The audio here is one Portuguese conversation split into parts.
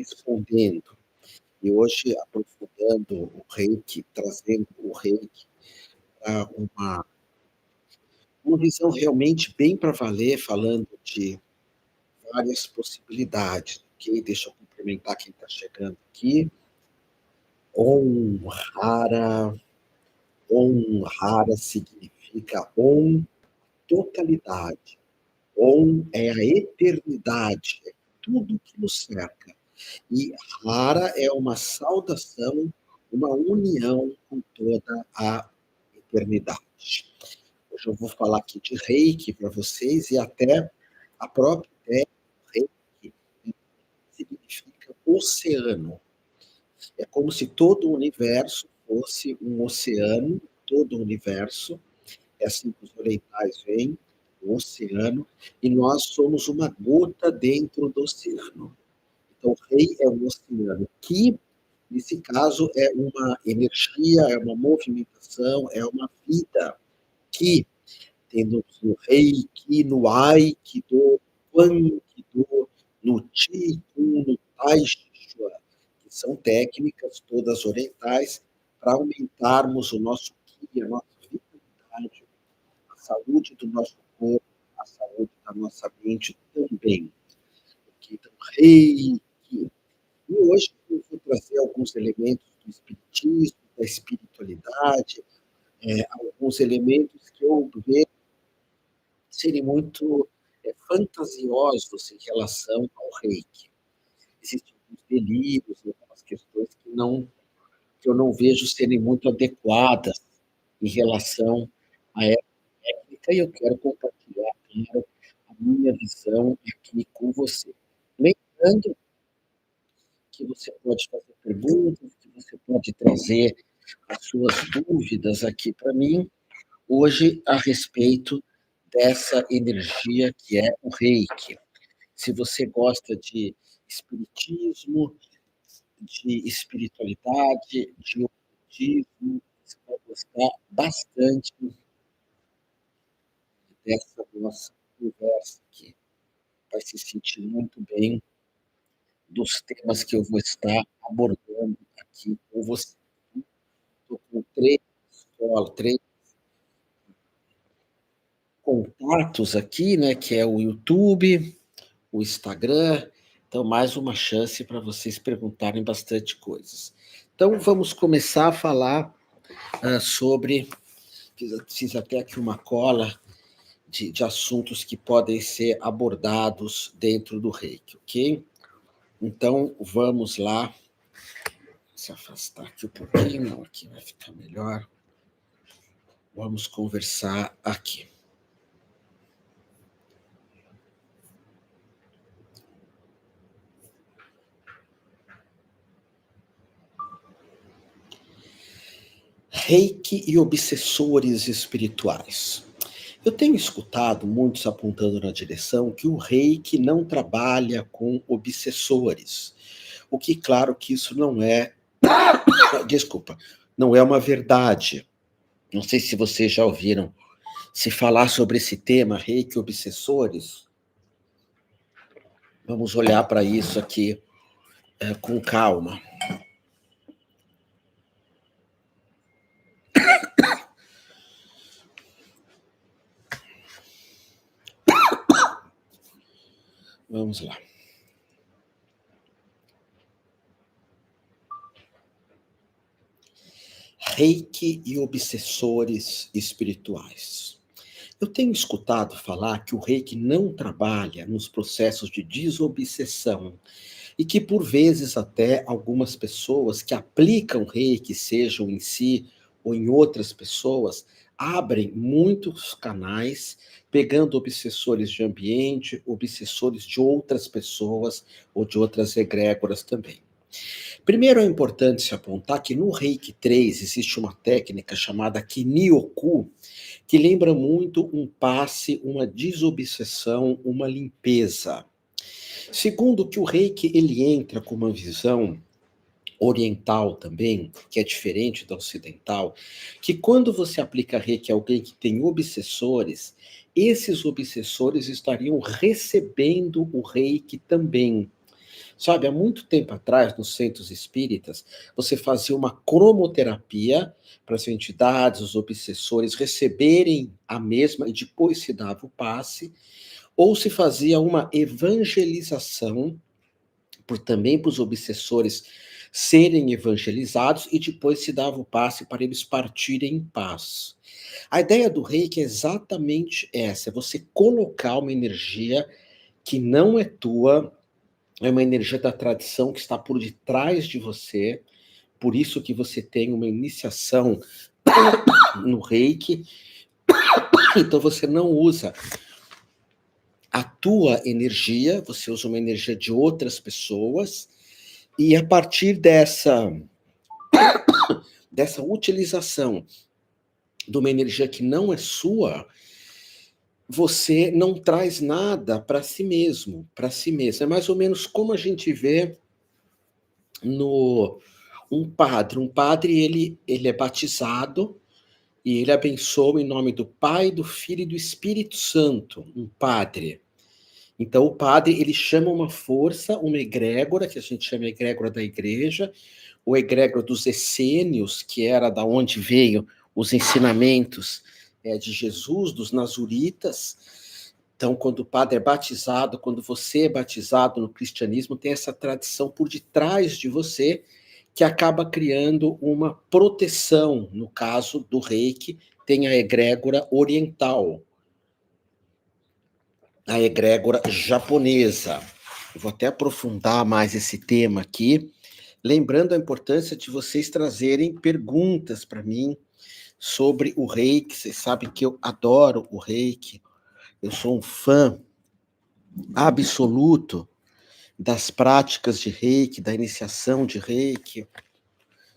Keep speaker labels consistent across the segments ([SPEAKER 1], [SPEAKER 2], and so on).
[SPEAKER 1] respondendo. E hoje aprofundando o reiki, trazendo o reiki para uma visão realmente bem para valer, falando de várias possibilidades, ok? Deixa eu cumprimentar quem está chegando aqui. Om Hara, Om Hara significa Om, totalidade. Om é a eternidade, é tudo que nos cerca. E Hara é uma saudação, uma união com toda a eternidade. Hoje eu vou falar aqui de Reiki para vocês e até a própria ideia do Reiki significa oceano. É como se todo o universo fosse um oceano, todo o universo, é assim que os orientais veem, o oceano, e nós somos uma gota dentro do oceano. Então, Rei é um oceano. Ki, nesse caso, é uma energia, é uma movimentação, é uma vida. Ki, temos no Reiki, no Aikido, Quan Kido, no Chi Kung, no Tai Chi Chuan, que são técnicas todas orientais para aumentarmos o nosso Ki, a nossa vitalidade, a saúde do nosso corpo, a saúde da nossa mente também. Então, Reiki. E hoje eu vou trazer alguns elementos do espiritismo, da espiritualidade, alguns elementos que eu vejo serem muito fantasiosos em relação ao reiki. Existem alguns delírios, algumas questões que eu não vejo serem muito adequadas em relação a essa técnica, e eu quero compartilhar, claro, a minha visão aqui com você. Lembrando que você pode fazer perguntas, que você pode trazer as suas dúvidas aqui para mim, hoje a respeito dessa energia que é o Reiki. Se você gosta de espiritismo, de espiritualidade, de ocultismo, você vai gostar bastante dessa nossa conversa aqui. Vai se sentir muito bem dos temas que eu vou estar abordando aqui com você. Estou com três contatos aqui, né? Que é o YouTube, o Instagram. Então, mais uma chance para vocês perguntarem bastante coisas. Então, vamos começar a falar sobre. Fiz até aqui uma cola de assuntos que podem ser abordados dentro do Reiki, ok? Então, vamos lá. Se afastar aqui um pouquinho, não, aqui vai ficar melhor. Vamos conversar aqui. Reiki e obsessores espirituais. Eu tenho escutado muitos apontando na direção que o Reiki não trabalha com obsessores. O que, claro, que isso não é, desculpa, não é uma verdade. Não sei se vocês já ouviram se falar sobre esse tema, Reiki e obsessores. Vamos olhar para isso aqui com calma. Vamos lá. Reiki e obsessores espirituais. Eu tenho escutado falar que o Reiki não trabalha nos processos de desobsessão e que, por vezes, até algumas pessoas que aplicam Reiki, sejam em si ou em outras pessoas, abrem muitos canais, pegando obsessores de ambiente, obsessores de outras pessoas ou de outras egrégoras também. Primeiro é importante se apontar que no Reiki 3 existe uma técnica chamada Kinyoku, que lembra muito um passe, uma desobsessão, uma limpeza. Segundo que o Reiki ele entra com uma visão oriental também, que é diferente da ocidental, que quando você aplica Reiki a alguém que tem obsessores, esses obsessores estariam recebendo o Reiki também. Sabe, há muito tempo atrás, nos centros espíritas, você fazia uma cromoterapia para as entidades, os obsessores receberem a mesma e depois se dava o passe, ou se fazia uma evangelização também para os obsessores serem evangelizados e depois se dava o passe para eles partirem em paz. A ideia do reiki é exatamente essa: é você colocar uma energia que não é tua, é uma energia da tradição que está por detrás de você, por isso que você tem uma iniciação no reiki, então você não usa a tua energia, você usa uma energia de outras pessoas, e a partir dessa utilização de uma energia que não é sua, você não traz nada para si mesmo, para si mesmo. É mais ou menos como a gente vê no um padre. Um padre, ele é batizado e ele abençoa em nome do Pai, do Filho e do Espírito Santo, um padre. Então, o padre, ele chama uma força, uma egrégora, que a gente chama egrégora da igreja, o egrégora dos essênios, que era da onde veio os ensinamentos de Jesus, dos nazuritas. Então, quando o padre é batizado, quando você é batizado no cristianismo, tem essa tradição por detrás de você, que acaba criando uma proteção. No caso do reiki, tem a egrégora oriental, a egrégora japonesa. Eu vou até aprofundar mais esse tema aqui, lembrando a importância de vocês trazerem perguntas para mim sobre o reiki. Vocês sabem que eu adoro o reiki, eu sou um fã absoluto das práticas de reiki, da iniciação de reiki.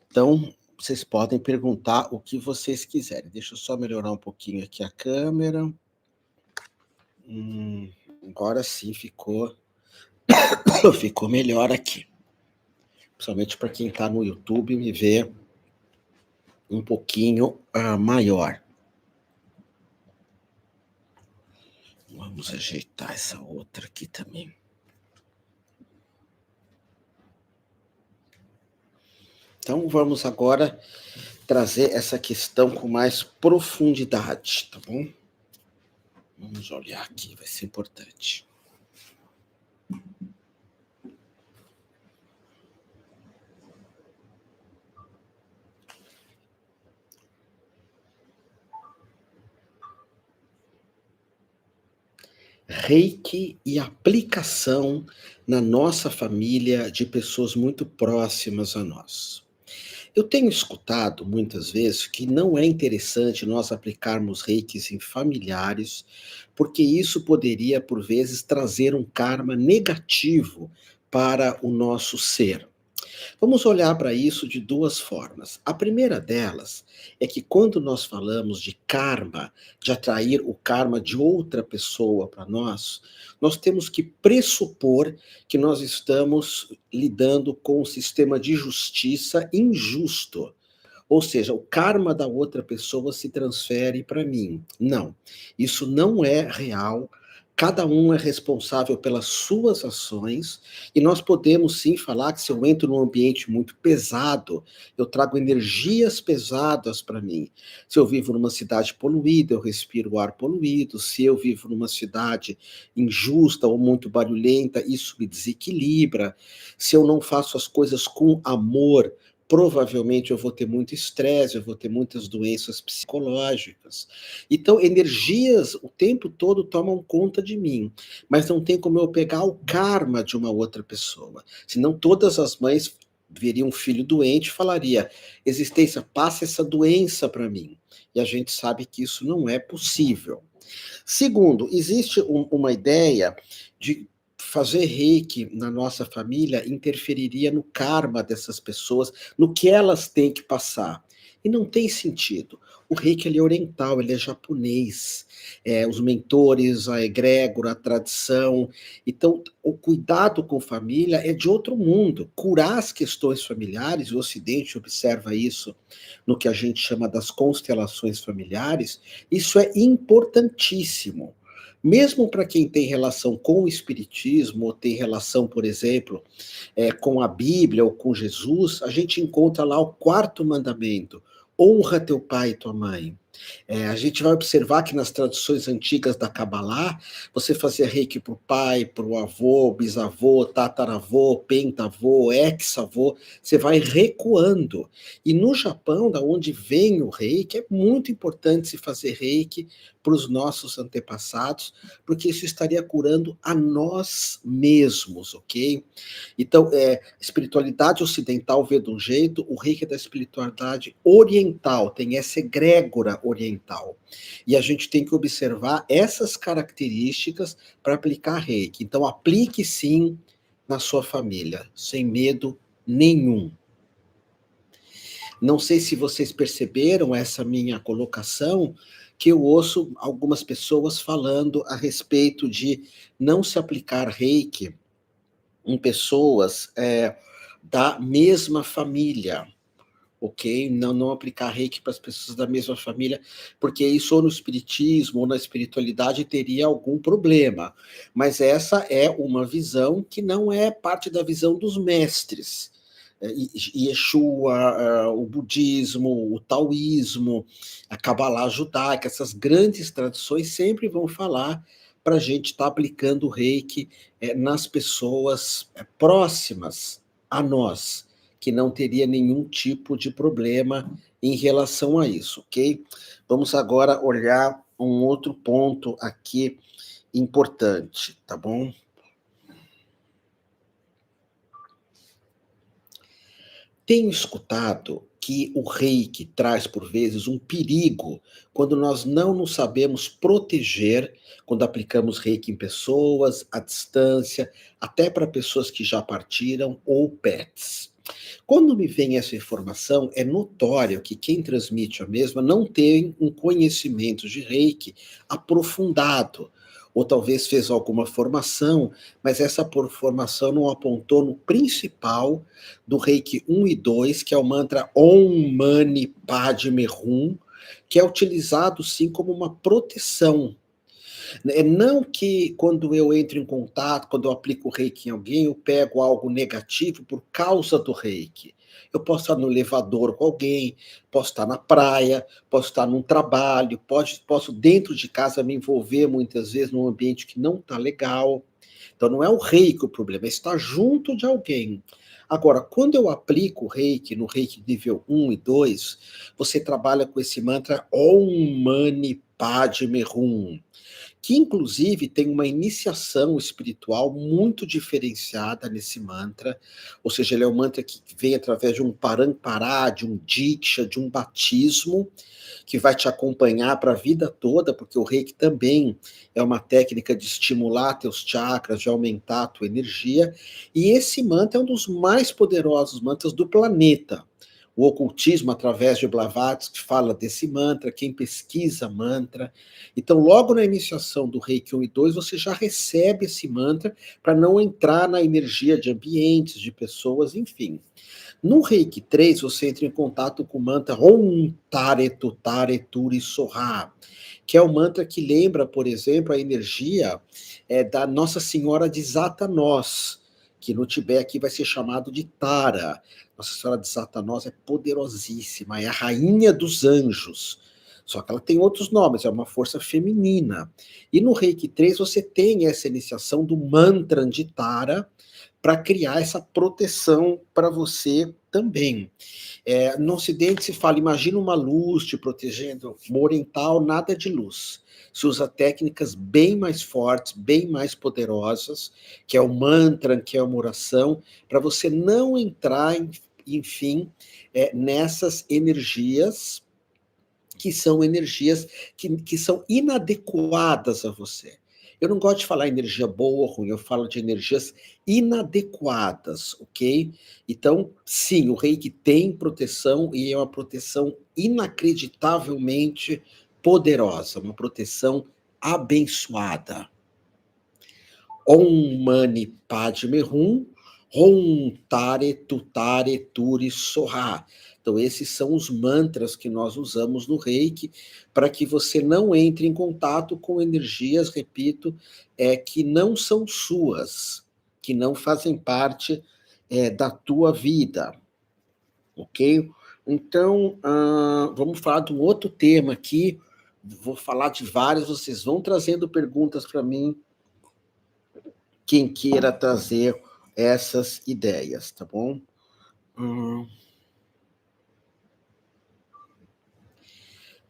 [SPEAKER 1] Então, vocês podem perguntar o que vocês quiserem. Deixa eu só melhorar um pouquinho aqui a câmera. Agora sim ficou melhor aqui. Principalmente para quem está no YouTube me vê um pouquinho maior. Vamos ajeitar essa outra aqui também. Então, vamos agora trazer essa questão com mais profundidade, tá bom? Vamos olhar aqui, vai ser importante. Reiki e aplicação na nossa família de pessoas muito próximas a nós. Eu tenho escutado muitas vezes que não é interessante nós aplicarmos reikis em familiares, porque isso poderia, por vezes, trazer um karma negativo para o nosso ser. Vamos olhar para isso de duas formas. A primeira delas é que quando nós falamos de karma, de atrair o karma de outra pessoa para nós, nós temos que pressupor que nós estamos lidando com um sistema de justiça injusto. Ou seja, o karma da outra pessoa se transfere para mim. Não, isso não é real. Cada um é responsável pelas suas ações, e nós podemos sim falar que se eu entro num ambiente muito pesado, eu trago energias pesadas para mim. Se eu vivo numa cidade poluída, eu respiro ar poluído. Se eu vivo numa cidade injusta ou muito barulhenta, isso me desequilibra. Se eu não faço as coisas com amor, provavelmente eu vou ter muito estresse, eu vou ter muitas doenças psicológicas. Então, energias o tempo todo tomam conta de mim, mas não tem como eu pegar o karma de uma outra pessoa. Senão todas as mães veriam um filho doente e falaria: existência, passa essa doença para mim. E a gente sabe que isso não é possível. Segundo, existe uma ideia de fazer reiki na nossa família interferiria no karma dessas pessoas, no que elas têm que passar. E não tem sentido. O reiki ele é oriental, ele é japonês. Os mentores, a egrégora, a tradição. Então, o cuidado com família é de outro mundo. Curar as questões familiares, o Ocidente observa isso no que a gente chama das constelações familiares, isso é importantíssimo. Mesmo para quem tem relação com o espiritismo, ou tem relação, por exemplo, com a Bíblia ou com Jesus, a gente encontra lá o quarto mandamento: honra teu pai e tua mãe. A gente vai observar que nas tradições antigas da Kabbalah, você fazia reiki para o pai, para o avô, bisavô, tataravô, pentavô, ex-avô, você vai recuando. E no Japão, da onde vem o reiki, é muito importante se fazer reiki para os nossos antepassados, porque isso estaria curando a nós mesmos, ok? Então, espiritualidade ocidental vê de um jeito, o reiki é da espiritualidade oriental, tem essa egrégora oriental. E a gente tem que observar essas características para aplicar reiki. Então, aplique sim na sua família, sem medo nenhum. Não sei se vocês perceberam essa minha colocação, que eu ouço algumas pessoas falando a respeito de não se aplicar reiki em pessoas da mesma família, ok? Não aplicar reiki para as pessoas da mesma família, porque isso ou no espiritismo ou na espiritualidade teria algum problema. Mas essa é uma visão que não é parte da visão dos mestres. Yeshua, o budismo, o taoísmo, a Kabbalah judaica, essas grandes tradições sempre vão falar para a gente estar aplicando o reiki nas pessoas próximas a nós, que não teria nenhum tipo de problema em relação a isso, ok? Vamos agora olhar um outro ponto aqui importante, tá bom? Tenho escutado que o reiki traz, por vezes, um perigo quando nós não nos sabemos proteger quando aplicamos reiki em pessoas, à distância, até para pessoas que já partiram ou pets. Quando me vem essa informação, é notório que quem transmite a mesma não tem um conhecimento de reiki aprofundado, ou talvez fez alguma formação, mas essa formação não apontou no principal do Reiki 1 e 2, que é o mantra Om Mani Padme Hum, que é utilizado sim como uma proteção. Não que quando eu entro em contato, quando eu aplico o reiki em alguém, eu pego algo negativo por causa do reiki. Eu posso estar no elevador com alguém, posso estar na praia, posso estar num trabalho, posso dentro de casa me envolver muitas vezes num ambiente que não está legal. Então não é o reiki o problema, é estar junto de alguém. Agora, quando eu aplico o reiki, no reiki nível 1 e 2, você trabalha com esse mantra Om Mani Padme Hum, que inclusive tem uma iniciação espiritual muito diferenciada nesse mantra, ou seja, ele é um mantra que vem através de um parampará, de um diksha, de um batismo, que vai te acompanhar para a vida toda, porque o reiki também é uma técnica de estimular teus chakras, de aumentar a tua energia, e esse mantra é um dos mais poderosos mantras do planeta. O ocultismo, através de Blavatsky, fala desse mantra, quem pesquisa mantra. Então, logo na iniciação do Reiki 1 e 2, você já recebe esse mantra para não entrar na energia de ambientes, de pessoas, enfim. No Reiki 3, você entra em contato com o mantra Om Tare Tutare Turi Soha, que é o mantra que lembra, por exemplo, a energia da Nossa Senhora de Zatanós, que no Tibete aqui vai ser chamado de Tara. Nossa Senhora de Zatanós é poderosíssima, é a rainha dos anjos. Só que ela tem outros nomes, é uma força feminina. E no Reiki 3 você tem essa iniciação do mantra de Tara para criar essa proteção para você também. No Ocidente se fala, imagina uma luz te protegendo. No Oriental, nada de luz. Se usa técnicas bem mais fortes, bem mais poderosas, que é o mantra, que é uma oração, para você não entrar, enfim, nessas energias que são energias que são inadequadas a você. Eu não gosto de falar energia boa ou ruim, eu falo de energias inadequadas, ok? Então, sim, o reiki tem proteção e é uma proteção inacreditavelmente poderosa, uma proteção abençoada. Om Mani Padme Hum, Hom Tare Tutare Turi Soha. Então, esses são os mantras que nós usamos no Reiki para que você não entre em contato com energias, repito, que não são suas, que não fazem parte da tua vida, ok? Então, vamos falar de um outro tema aqui. Vou falar de vários, vocês vão trazendo perguntas para mim, quem queira trazer essas ideias, tá bom?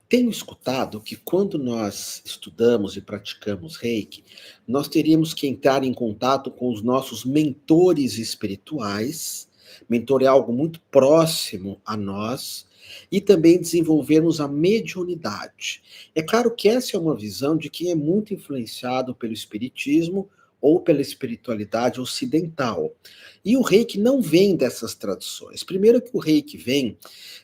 [SPEAKER 1] Tenho escutado que quando nós estudamos e praticamos Reiki, nós teríamos que entrar em contato com os nossos mentores espirituais. Mentor é algo muito próximo a nós, e também desenvolvermos a mediunidade. É claro que essa é uma visão de quem é muito influenciado pelo espiritismo ou pela espiritualidade ocidental. E o Reiki não vem dessas tradições. Primeiro que o Reiki vem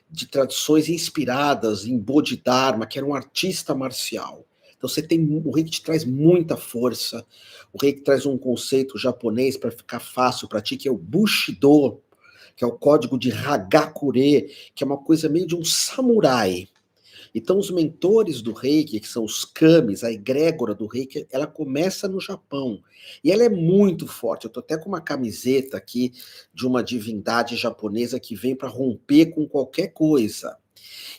[SPEAKER 1] de tradições inspiradas em Bodhidharma, que era um artista marcial. Então você tem o Reiki te traz muita força. O Reiki traz um conceito japonês para ficar fácil para ti, que é o Bushido, que é o código de Hagakure, que é uma coisa meio de um samurai. Então, os mentores do Reiki, que são os kamis, a egrégora do Reiki, ela começa no Japão. E ela é muito forte. Eu estou até com uma camiseta aqui de uma divindade japonesa que vem para romper com qualquer coisa.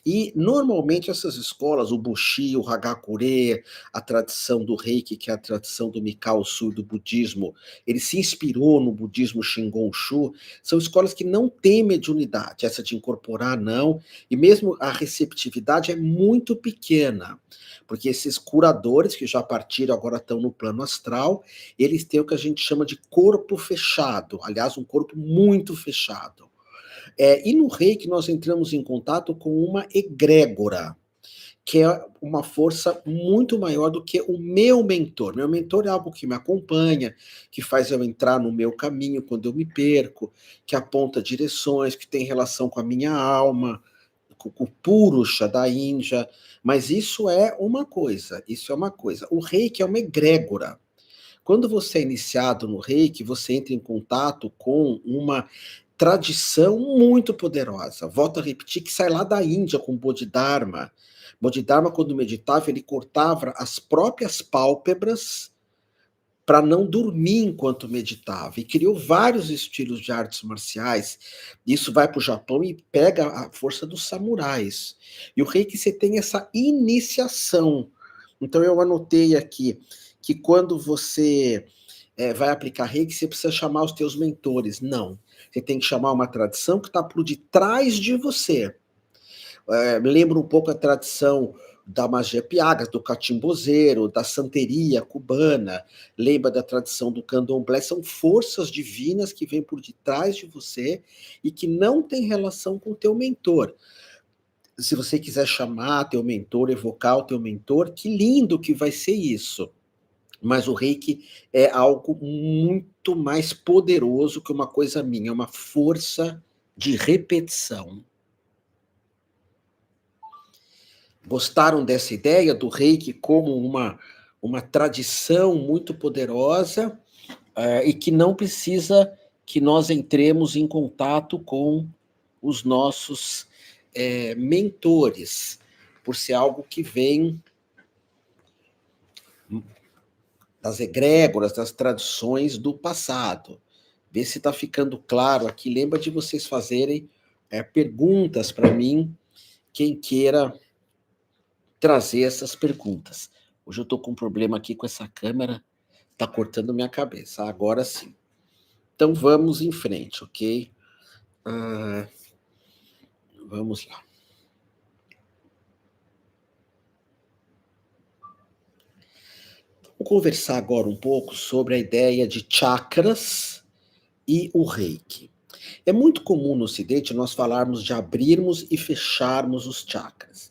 [SPEAKER 1] E, normalmente, essas escolas, o Bushi, o Hagakure, a tradição do Reiki, que é a tradição do Mikao Sui, do budismo, ele se inspirou no budismo Shingon-shu, são escolas que não têm mediunidade, essa de incorporar, não, e mesmo a receptividade é muito pequena, porque esses curadores que já partiram, agora estão no plano astral, eles têm o que a gente chama de corpo fechado, aliás, um corpo muito fechado. E no Reiki nós entramos em contato com uma egrégora, que é uma força muito maior do que o meu mentor. Meu mentor é algo que me acompanha, que faz eu entrar no meu caminho quando eu me perco, que aponta direções, que tem relação com a minha alma, com o Purusha da Índia, mas isso é uma coisa, isso é uma coisa. O Reiki é uma egrégora. Quando você é iniciado no Reiki, você entra em contato com uma tradição muito poderosa. Volto a repetir que sai lá da Índia com Bodhidharma. Bodhidharma, quando meditava, ele cortava as próprias pálpebras para não dormir enquanto meditava. E criou vários estilos de artes marciais. Isso vai para o Japão e pega a força dos samurais. E o Reiki, você tem essa iniciação. Então, eu anotei aqui que quando você vai aplicar Reiki, você precisa chamar os teus mentores. Não. Você tem que chamar uma tradição que está por detrás de você. Me lembra um pouco a tradição da magia piagas, do catimbozeiro, da santeria cubana, lembra da tradição do candomblé, são forças divinas que vêm por detrás de você e que não tem relação com o teu mentor. Se você quiser chamar teu mentor, evocar o teu mentor, que lindo que vai ser isso. Mas o Reiki é algo muito mais poderoso que uma coisa minha, é uma força de repetição. Gostaram dessa ideia do Reiki como uma tradição muito poderosa, e que não precisa que nós entremos em contato com os nossos mentores, por ser algo que vem das egrégoras, das tradições do passado. Vê se está ficando claro aqui. Lembra de vocês fazerem perguntas para mim, quem queira trazer essas perguntas. Hoje eu estou com um problema aqui com essa câmera, está cortando minha cabeça. Agora sim. Então vamos em frente, ok? Vamos lá. Vamos conversar agora um pouco sobre a ideia de chakras e o Reiki. É muito comum no Ocidente nós falarmos de abrirmos e fecharmos os chakras.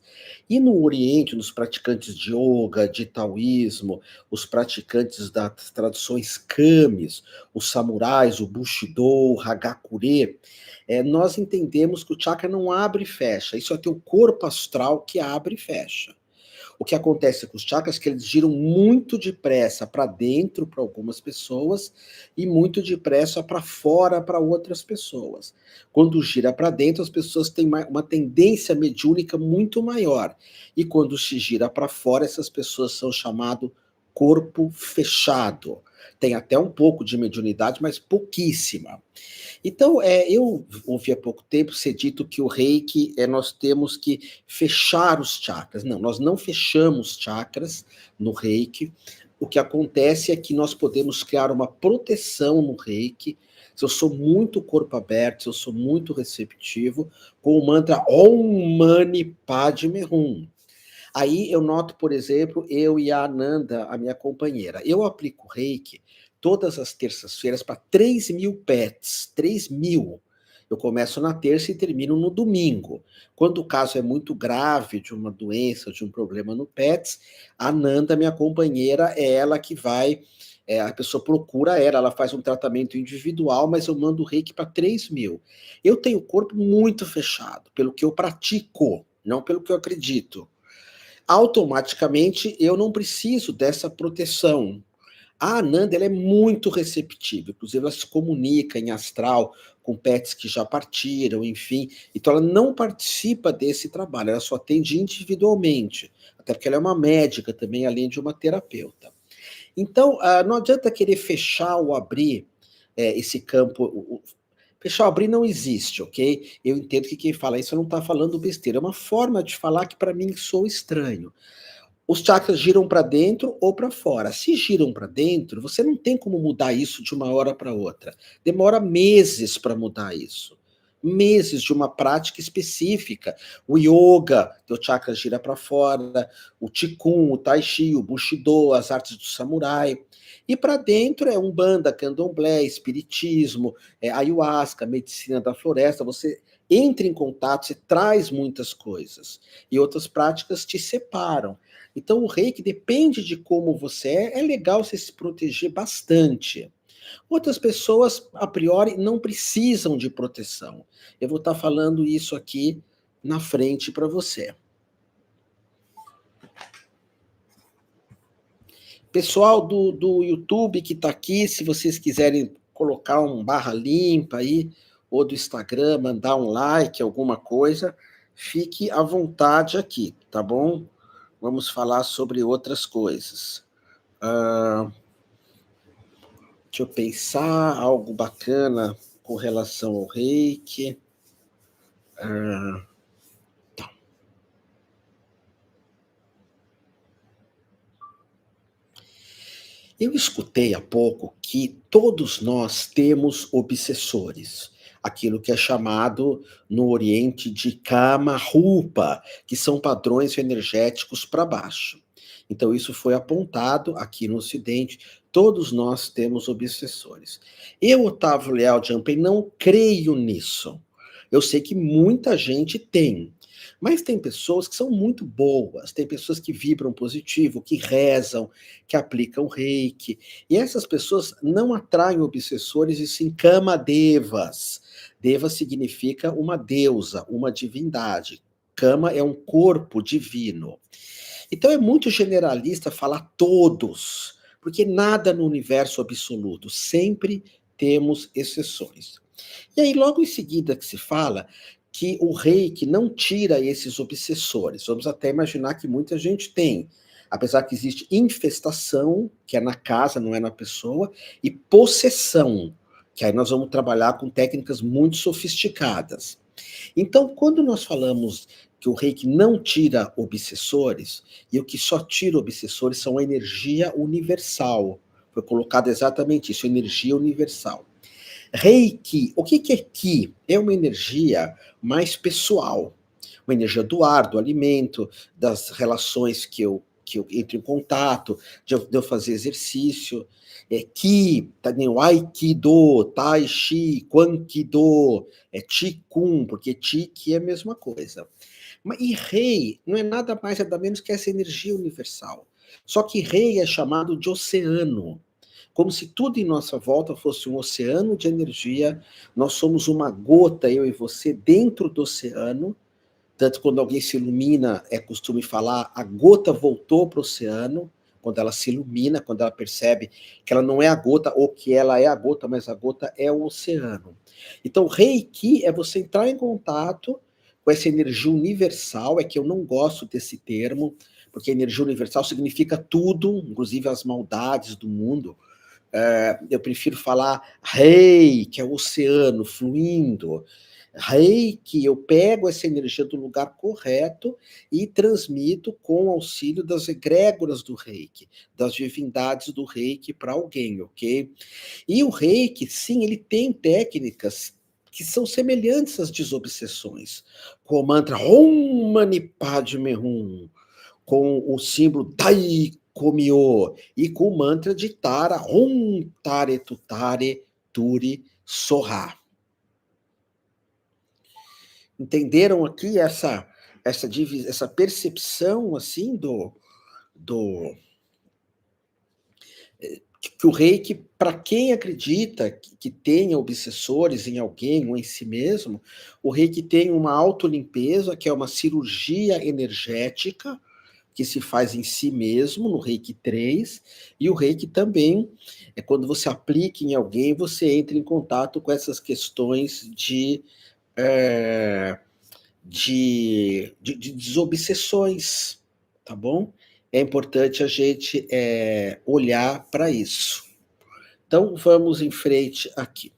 [SPEAKER 1] E no Oriente, nos praticantes de yoga, de taoísmo, os praticantes das tradições kamis, os samurais, o Bushido, o Hagakure, nós entendemos que o chakra não abre e fecha. Isso é teu corpo astral que abre e fecha. O que acontece com os chakras é que eles giram muito depressa para dentro para algumas pessoas e muito depressa para fora para outras pessoas. Quando gira para dentro, as pessoas têm uma tendência mediúnica muito maior. E quando se gira para fora, essas pessoas são chamadas corpo fechado. Tem até um pouco de mediunidade, mas pouquíssima. Então, eu ouvi há pouco tempo ser dito que o reiki, nós temos que fechar os chakras. Não, nós não fechamos chakras no reiki. O que acontece é que nós podemos criar uma proteção no reiki. Se eu sou muito corpo aberto, se eu sou muito receptivo, com o mantra Om Mani Padme Hum. Aí eu noto, por exemplo, eu e a Ananda, a minha companheira, eu aplico reiki todas as terças-feiras para 3.000 pets, 3.000. Eu começo na terça e termino no domingo. Quando o caso é muito grave, de uma doença, de um problema no pets, a Ananda, minha companheira, é ela que vai, a pessoa procura ela faz um tratamento individual, mas eu mando o reiki para 3.000. Eu tenho o corpo muito fechado, pelo que eu pratico, não pelo que eu acredito. Automaticamente eu não preciso dessa proteção. A Ananda, ela é muito receptiva, inclusive ela se comunica em astral com pets que já partiram, enfim, então ela não participa desse trabalho, ela só atende individualmente, até porque ela é uma médica também, além de uma terapeuta. Então, não adianta querer fechar ou abrir esse campo. Fechar ou abrir não existe, ok? Eu entendo que quem fala isso não está falando besteira. É uma forma de falar que para mim sou estranho. Os chakras giram para dentro ou para fora. Se giram para dentro, você não tem como mudar isso de uma hora para outra. Demora meses para mudar isso. Meses de uma prática específica. O yoga, teu chakra gira para fora, o Qigong, o Tai Chi, o Bushido, as artes do samurai. E para dentro é Umbanda, Candomblé, Espiritismo, Ayahuasca, Medicina da Floresta. Você entra em contato, você traz muitas coisas. E outras práticas te separam. Então, o reiki depende de como você é legal você se proteger bastante. Outras pessoas, a priori, não precisam de proteção. Eu vou estar falando isso aqui na frente para você. Pessoal do YouTube que está aqui, se vocês quiserem colocar um barra limpa aí, ou do Instagram, mandar um like, alguma coisa, fique à vontade aqui, tá bom? Vamos falar sobre outras coisas. Deixa eu pensar, algo bacana com relação ao reiki. Eu escutei há pouco que todos nós temos obsessores, aquilo que é chamado no Oriente de Kama Rupa, que são padrões energéticos para baixo. Então, isso foi apontado aqui no Ocidente, todos nós temos obsessores. Eu, Otávio Leal de Ampem, não creio nisso. Eu sei que muita gente tem. Mas tem pessoas que são muito boas, tem pessoas que vibram positivo, que rezam, que aplicam reiki. E essas pessoas não atraem obsessores e sim kamadevas. Deva significa uma deusa, uma divindade. Kama é um corpo divino. Então é muito generalista falar todos, porque nada no universo absoluto, sempre temos exceções. E aí, logo em seguida que se fala que o reiki não tira esses obsessores. Vamos até imaginar que muita gente tem. Apesar que existe infestação, que é na casa, não é na pessoa, e possessão, que aí nós vamos trabalhar com técnicas muito sofisticadas. Então, quando nós falamos que o reiki não tira obsessores, e o que só tira obsessores são a energia universal. Foi colocado exatamente isso, energia universal. Reiki, o que que é Ki? É uma energia mais pessoal, uma energia do ar, do alimento, das relações que eu entro em contato, de eu fazer exercício. Ki, tá, nem o Aikido, Tai Chi, Quan Kido, Qigong, porque Chi que é a mesma coisa. E Rei não é nada mais nada menos que essa energia universal. Só que Rei é chamado de oceano, como se tudo em nossa volta fosse um oceano de energia. Nós somos uma gota, eu e você, dentro do oceano, Tanto quando alguém se ilumina, é costume falar, a gota voltou para o oceano, quando ela se ilumina, quando ela percebe que ela não é a gota, ou que ela é a gota, mas a gota é o oceano. Então, Reiki é você entrar em contato com essa energia universal, é que eu não gosto desse termo, porque energia universal significa tudo, inclusive as maldades do mundo. Eu prefiro falar rei, que é o oceano fluindo. Reiki, eu pego essa energia do lugar correto e transmito com o auxílio das egrégoras do Reiki, das divindades do Reiki para alguém, ok? E o Reiki, sim, ele tem técnicas que são semelhantes às desobsessões, com o mantra Om Mani Padme Hum, com o símbolo Dai Komyo e com o mantra de Tara Om Tare Tutare Turi Soha. Entenderam aqui essa percepção assim do que o Reiki, para quem acredita que tenha obsessores em alguém ou em si mesmo, o Reiki tem uma autolimpeza, que é uma cirurgia energética, que se faz em si mesmo, no Reiki 3, e o Reiki também, é quando você aplica em alguém, você entra em contato com essas questões eh, de desobsessões, tá bom? É importante a gente olhar para isso. Então, vamos em frente aqui.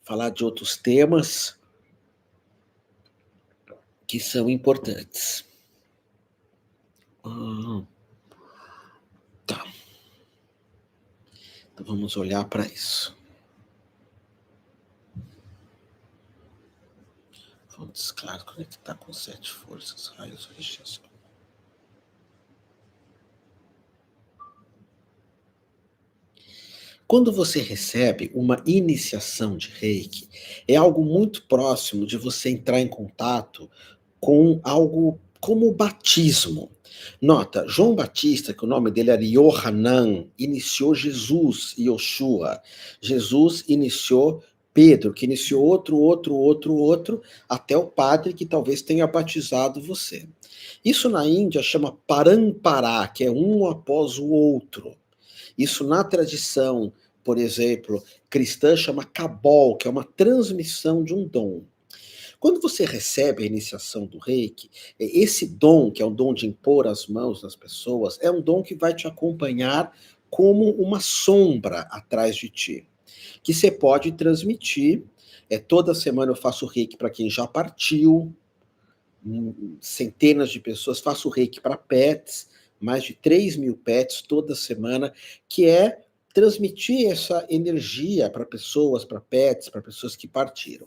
[SPEAKER 1] Falar de outros temas que são importantes. Ah, tá. Então, vamos olhar para isso. Fontes claras, conectar com 7 forças, raios, orixás. Quando você recebe uma iniciação de Reiki, é algo muito próximo de você entrar em contato com algo como o batismo. Nota, João Batista, que o nome dele era Yohanan, iniciou Jesus, Yoshua. Jesus iniciou Pedro, que iniciou outro, até o padre que talvez tenha batizado você. Isso na Índia chama Parampará, que é um após o outro. Isso na tradição, por exemplo, cristã chama cabol, que é uma transmissão de um dom. Quando você recebe a iniciação do Reiki, esse dom, que é o dom de impor as mãos nas pessoas, é um dom que vai te acompanhar como uma sombra atrás de ti, que você pode transmitir. Toda semana eu faço Reiki para quem já partiu, centenas de pessoas, faço Reiki para pets, mais de 3.000 pets toda semana, que é transmitir essa energia para pessoas, para pets, para pessoas que partiram.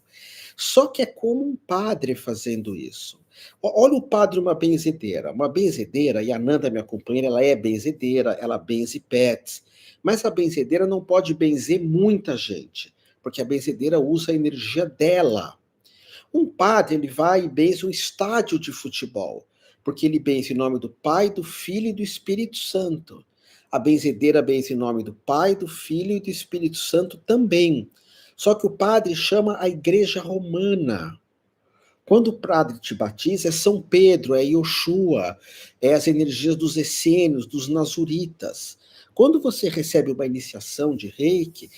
[SPEAKER 1] Só que é como um padre fazendo isso. Olha o padre uma benzedeira. Uma benzedeira, e a Nanda, minha companheira, ela é benzedeira, ela benze pets. Mas a benzedeira não pode benzer muita gente, porque a benzedeira usa a energia dela. Um padre, ele vai e benze um estádio de futebol, porque ele benze em nome do Pai, do Filho e do Espírito Santo. A benzedeira benze em nome do Pai, do Filho e do Espírito Santo também. Só que o padre chama a igreja romana. Quando o padre te batiza, é São Pedro, é Yoshua, é as energias dos essênios, dos nazuritas. Quando você recebe uma iniciação de Reiki,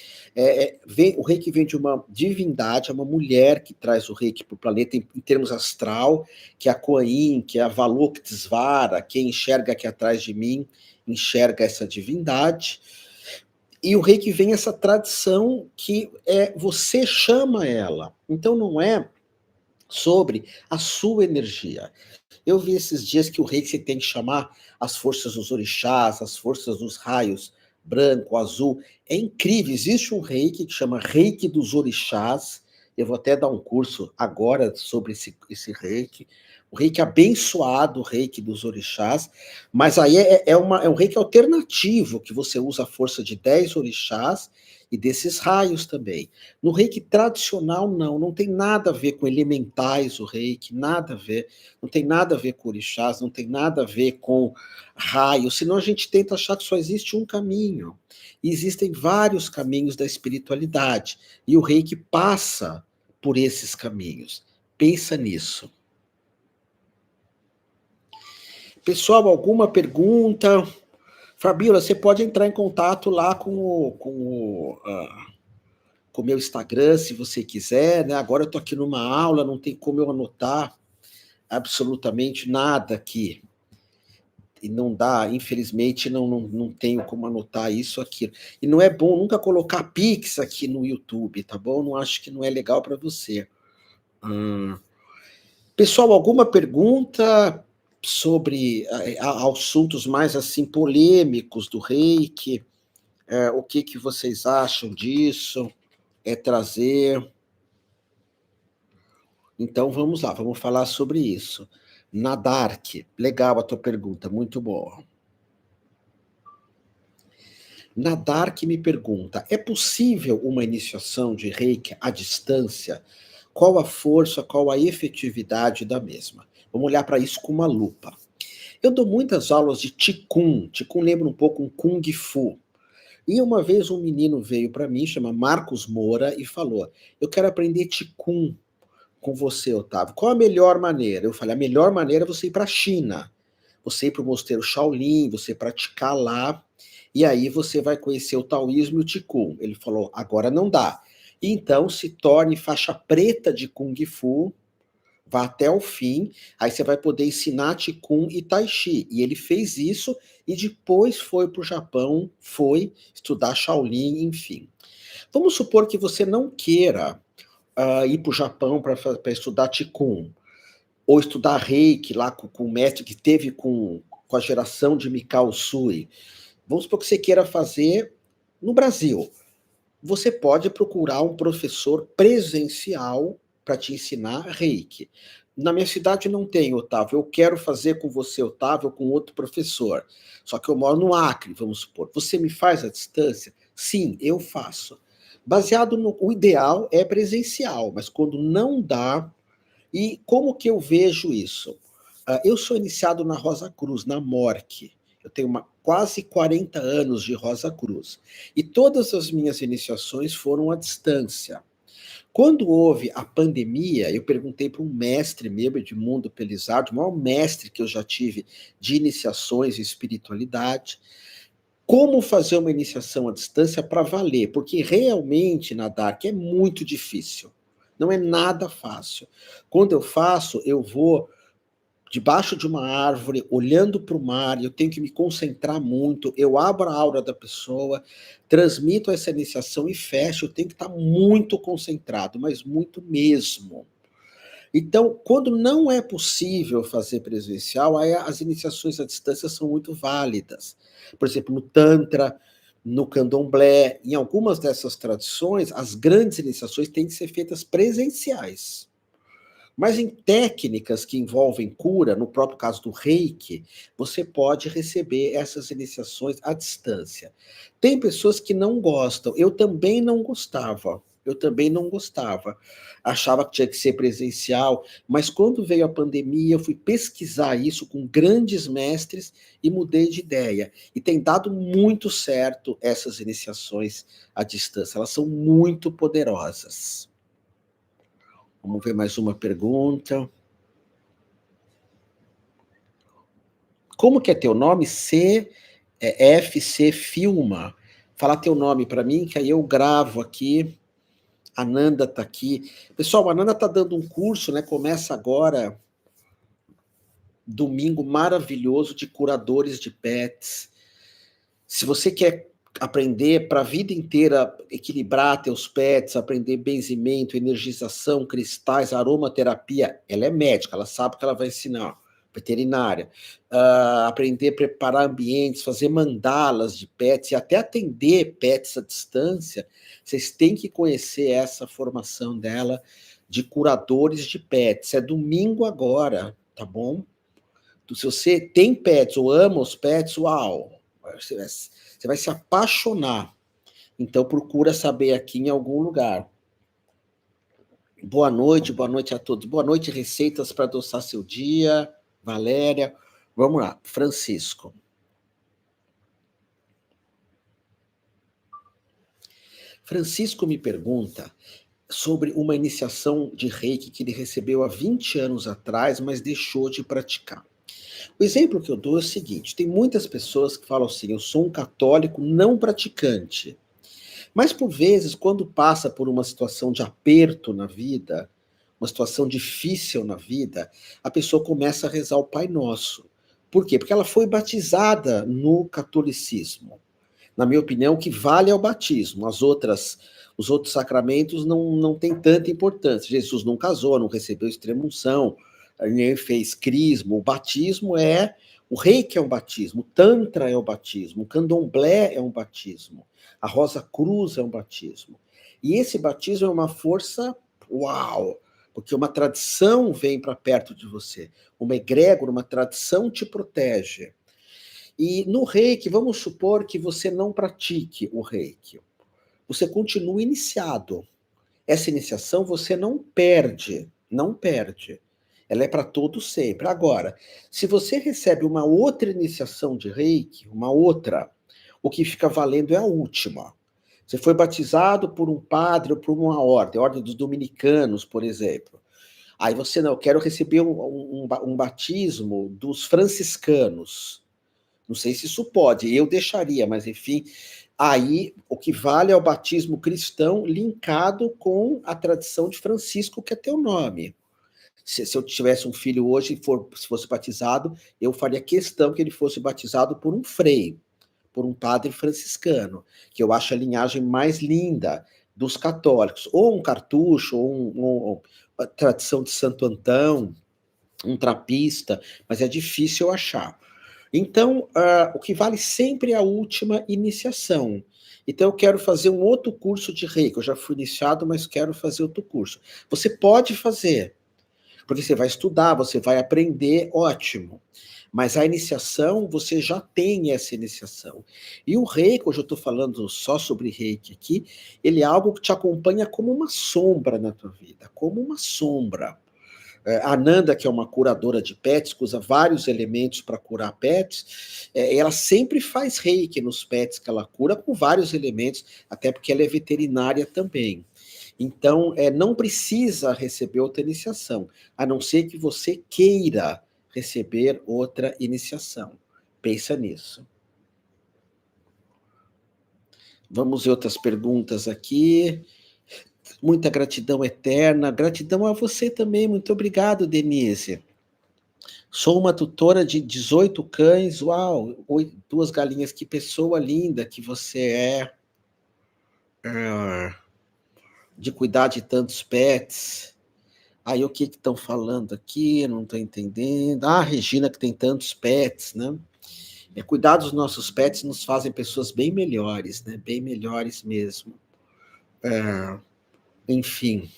[SPEAKER 1] o Reiki vem de uma divindade, é uma mulher que traz o Reiki para o planeta em termos astral, que é a Kuan Yin, que é a Avalokitesvara, quem enxerga aqui atrás de mim, enxerga essa divindade. E o Reiki vem essa tradição que você chama ela. Então não é sobre a sua energia. Eu vi esses dias que o Reiki você tem que chamar as forças dos orixás, as forças dos raios, branco, azul. É incrível, existe um Reiki que chama Reiki dos Orixás. Eu vou até dar um curso agora sobre esse Reiki. O Reiki abençoado, o Reiki dos Orixás. Mas aí é um Reiki alternativo, que você usa a força de 10 orixás e desses raios também. No Reiki tradicional, não tem nada a ver com elementais o Reiki, nada a ver, não tem nada a ver com orixás, não tem nada a ver com raios, senão a gente tenta achar que só existe um caminho. E existem vários caminhos da espiritualidade, e o Reiki passa por esses caminhos. Pensa nisso. Pessoal, alguma pergunta? Fabiola, você pode entrar em contato lá com o meu Instagram, se você quiser, né? Agora eu estou aqui numa aula, não tem como eu anotar absolutamente nada aqui. E não dá, infelizmente, não tenho como anotar isso aqui. E não é bom nunca colocar Pix aqui no YouTube, tá bom? Não acho que não é legal para você. Hum. Pessoal, alguma pergunta sobre assuntos mais assim polêmicos do Reiki? O que que vocês acham disso? É trazer. Então vamos lá, vamos falar sobre isso. Nadark, legal a tua pergunta, muito boa. Nadark me pergunta: é possível uma iniciação de Reiki à distância? Qual a força, qual a efetividade da mesma? Vamos olhar para isso com uma lupa. Eu dou muitas aulas de Qigong. Qigong lembra um pouco um Kung Fu. E uma vez um menino veio para mim, chama Marcos Moura, e falou: eu quero aprender Qigong com você, Otávio. Qual a melhor maneira? Eu falei: a melhor maneira é você ir para a China. Você ir para o mosteiro Shaolin, você praticar lá, e aí você vai conhecer o taoísmo e o Qigong. Ele falou: agora não dá. Então se torne faixa preta de Kung Fu, vá até o fim, aí você vai poder ensinar Qigong e Tai Chi. E ele fez isso e depois foi para o Japão, foi estudar Shaolin, enfim. Vamos supor que você não queira ir para o Japão para estudar Qigong, ou estudar Reiki lá com o mestre que teve com a geração de Mikao Usui. Vamos supor que você queira fazer no Brasil. Você pode procurar um professor presencial para te ensinar Reiki. Na minha cidade não tem, Otávio. Eu quero fazer com você, Otávio, ou com outro professor. Só que eu moro no Acre, vamos supor. Você me faz à distância? Sim, eu faço. Baseado no... O ideal é presencial, mas quando não dá... E como que eu vejo isso? Eu sou iniciado na Rosa Cruz, na MORC. Eu tenho quase 40 anos de Rosa Cruz. E todas as minhas iniciações foram à distância. Quando houve a pandemia, eu perguntei para um mestre meu, Edmundo Pelizardo, o maior mestre que eu já tive de iniciações e espiritualidade, como fazer uma iniciação à distância para valer, porque realmente na Dark é muito difícil. Não é nada fácil. Quando eu faço, eu vou debaixo de uma árvore, olhando para o mar, eu tenho que me concentrar muito, eu abro a aura da pessoa, transmito essa iniciação e fecho, eu tenho que estar muito concentrado, mas muito mesmo. Então, quando não é possível fazer presencial, aí as iniciações à distância são muito válidas. Por exemplo, no Tantra, no Candomblé, em algumas dessas tradições, as grandes iniciações têm que ser feitas presenciais. Mas em técnicas que envolvem cura, no próprio caso do Reiki, você pode receber essas iniciações à distância. Tem pessoas que não gostam, eu também não gostava. Eu também não gostava. Achava que tinha que ser presencial, mas quando veio a pandemia, eu fui pesquisar isso com grandes mestres e mudei de ideia. E tem dado muito certo essas iniciações à distância, elas são muito poderosas. Vamos ver mais uma pergunta. Como que é teu nome? FC Filma. Fala teu nome para mim, que aí eu gravo aqui. A Nanda está aqui. Pessoal, a Nanda está dando um curso, né? Começa agora, domingo maravilhoso de curadores de pets. Se você quer aprender para a vida inteira, equilibrar teus pets, aprender benzimento, energização, cristais, aromaterapia, ela é médica, ela sabe o que ela vai ensinar, veterinária. Aprender a preparar ambientes, fazer mandalas de pets e até atender pets à distância, vocês têm que conhecer essa formação dela de curadores de pets. É domingo agora, tá bom? Se você tem pets ou ama os pets, uau! Você vai se apaixonar. Então, procura saber aqui em algum lugar. Boa noite a todos. Boa noite, receitas para adoçar seu dia. Valéria. Vamos lá, Francisco. Francisco me pergunta sobre uma iniciação de Reiki que ele recebeu há 20 anos atrás, mas deixou de praticar. O exemplo que eu dou é o seguinte: tem muitas pessoas que falam assim, eu sou um católico não praticante. Mas por vezes, quando passa por uma situação de aperto na vida, uma situação difícil na vida, a pessoa começa a rezar o Pai Nosso. Por quê? Porque ela foi batizada no catolicismo. Na minha opinião, o que vale é o batismo. Os outros sacramentos não têm tanta importância. Jesus não casou, não recebeu extrema-unção, nem fez crisma. O batismo é o reiki é um batismo, o tantra é o batismo, o candomblé é um batismo, a Rosa Cruz é um batismo. E esse batismo é uma força, uau, porque uma tradição vem para perto de você, uma egrégora, uma tradição te protege. E no reiki, vamos supor que você não pratique o reiki. Você continua iniciado. Essa iniciação você não perde, não perde. Ela é para todos sempre. Agora, se você recebe uma outra iniciação de reiki, uma outra, o que fica valendo é a última. Você foi batizado por um padre ou por uma ordem, a ordem dos dominicanos, por exemplo. Aí você não, eu quero receber um batismo dos franciscanos. Não sei se isso pode, eu deixaria, mas enfim, aí o que vale é o batismo cristão linkado com a tradição de Francisco, que é teu nome. Se eu tivesse um filho hoje e se fosse batizado, eu faria questão que ele fosse batizado por um frei, por um padre franciscano, que eu acho a linhagem mais linda dos católicos, ou um cartucho, ou uma tradição de Santo Antão, um trapista, mas é difícil achar. Então, o que vale sempre é a última iniciação. Então, eu quero fazer um outro curso de reiki. Eu já fui iniciado, mas quero fazer outro curso. Você pode fazer, porque você vai estudar, você vai aprender, ótimo. Mas a iniciação, você já tem essa iniciação. E o reiki, hoje eu estou falando só sobre reiki aqui, ele é algo que te acompanha como uma sombra na tua vida, como uma sombra. A Ananda, que é uma curadora de pets, que usa vários elementos para curar pets, ela sempre faz reiki nos pets que ela cura com vários elementos, até porque ela é veterinária também. Então, não precisa receber outra iniciação, a não ser que você queira receber outra iniciação. Pensa nisso. Vamos ver outras perguntas aqui. Muita gratidão eterna. Gratidão a você também. Muito obrigado, Denise. Sou uma tutora de 18 cães. Uau, duas galinhas. Que pessoa linda que você é. De cuidar de tantos pets. Aí o que estão falando aqui? Eu não estou entendendo. Ah, Regina, que tem tantos pets, né? Cuidar dos nossos pets nos fazem pessoas bem melhores, né? Bem melhores mesmo. Enfim.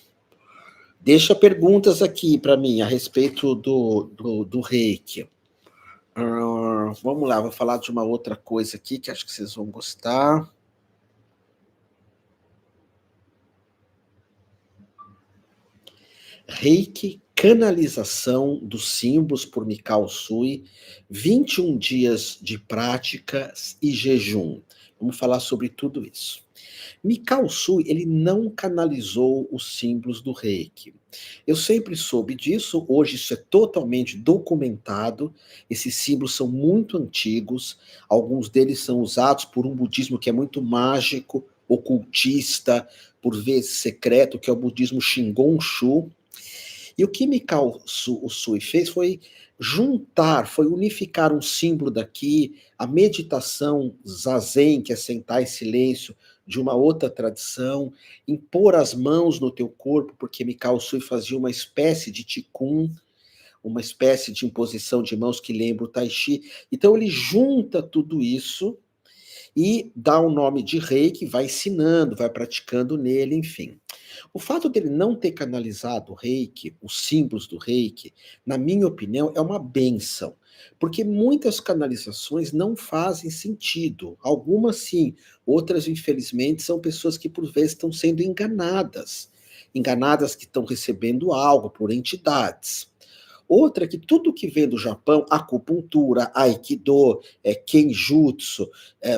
[SPEAKER 1] Deixa perguntas aqui para mim a respeito do reiki. Vamos lá, vou falar de uma outra coisa aqui que acho que vocês vão gostar. Reiki, canalização dos símbolos por Mikao Sui, 21 dias de práticas e jejum. Vamos falar sobre tudo isso. Mikao Sui, ele não canalizou os símbolos do Reiki. Eu sempre soube disso, hoje isso é totalmente documentado, esses símbolos são muito antigos, alguns deles são usados por um budismo que é muito mágico, ocultista, por vezes secreto, que é o budismo Shingon-shu. E o que Mikao Usui fez foi juntar, foi unificar um símbolo daqui, a meditação zazen, que é sentar em silêncio, de uma outra tradição, impor as mãos no teu corpo, porque Mikao Usui fazia uma espécie de Qigong, uma espécie de imposição de mãos que lembra o Tai Chi. Então ele junta tudo isso e dá o nome de Reiki, vai ensinando, vai praticando nele, enfim. O fato dele não ter canalizado o Reiki, os símbolos do Reiki, na minha opinião, é uma benção, porque muitas canalizações não fazem sentido. Algumas sim, outras, infelizmente, são pessoas que por vezes estão sendo enganadas. Enganadas que estão recebendo algo por entidades. Outra que tudo que vem do Japão, acupuntura, aikido, kenjutsu,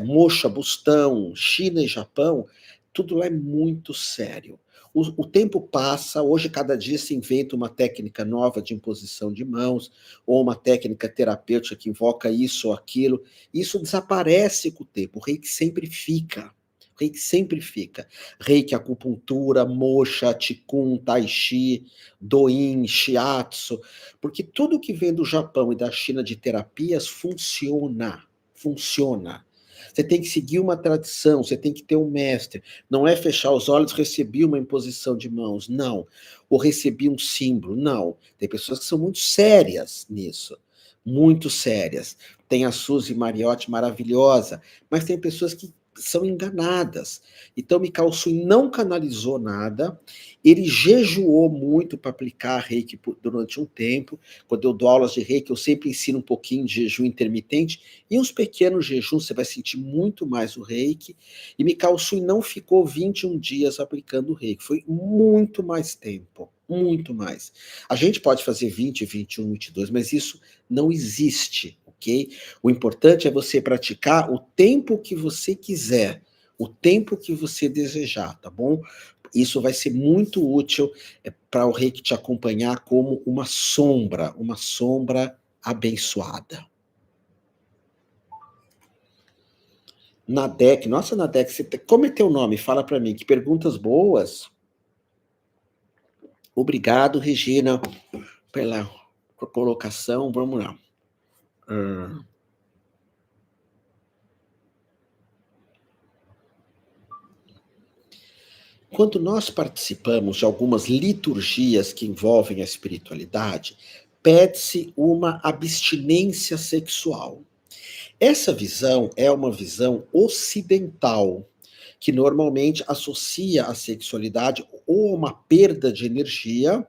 [SPEAKER 1] mocha bustão, China e Japão, tudo lá é muito sério. o tempo passa, hoje cada dia se inventa uma técnica nova de imposição de mãos, ou uma técnica terapêutica que invoca isso ou aquilo. Isso desaparece com o tempo, o reiki sempre fica. O reiki sempre fica. Reiki, acupuntura, moxa, qigong, tai chi, doin, shiatsu, porque tudo que vem do Japão e da China de terapias funciona, funciona. Você tem que seguir uma tradição, você tem que ter um mestre. Não é fechar os olhos, recebi uma imposição de mãos, não. Ou recebi um símbolo, não. Tem pessoas que são muito sérias nisso, muito sérias. Tem a Suzy Mariotti maravilhosa, mas tem pessoas que são enganadas. Então, Mikao Sui não canalizou nada, ele jejuou muito para aplicar reiki durante um tempo. Quando eu dou aulas de reiki, eu sempre ensino um pouquinho de jejum intermitente, e uns pequenos jejuns você vai sentir muito mais o reiki. E Mikao Sui não ficou 21 dias aplicando o reiki, foi muito mais tempo, muito mais. A gente pode fazer 20, 21, 22, mas isso não existe, ok? O importante é você praticar o tempo que você quiser, o tempo que você desejar, tá bom? Isso vai ser muito útil para o reiki te acompanhar como uma sombra abençoada. Nadek, nossa, Nadek, como é teu nome? Fala para mim, que perguntas boas. Obrigado, Regina, pela colocação. Vamos lá. Quando nós participamos de algumas liturgias que envolvem a espiritualidade, pede-se uma abstinência sexual. Essa visão é uma visão ocidental, que normalmente associa a sexualidade ou a uma perda de energia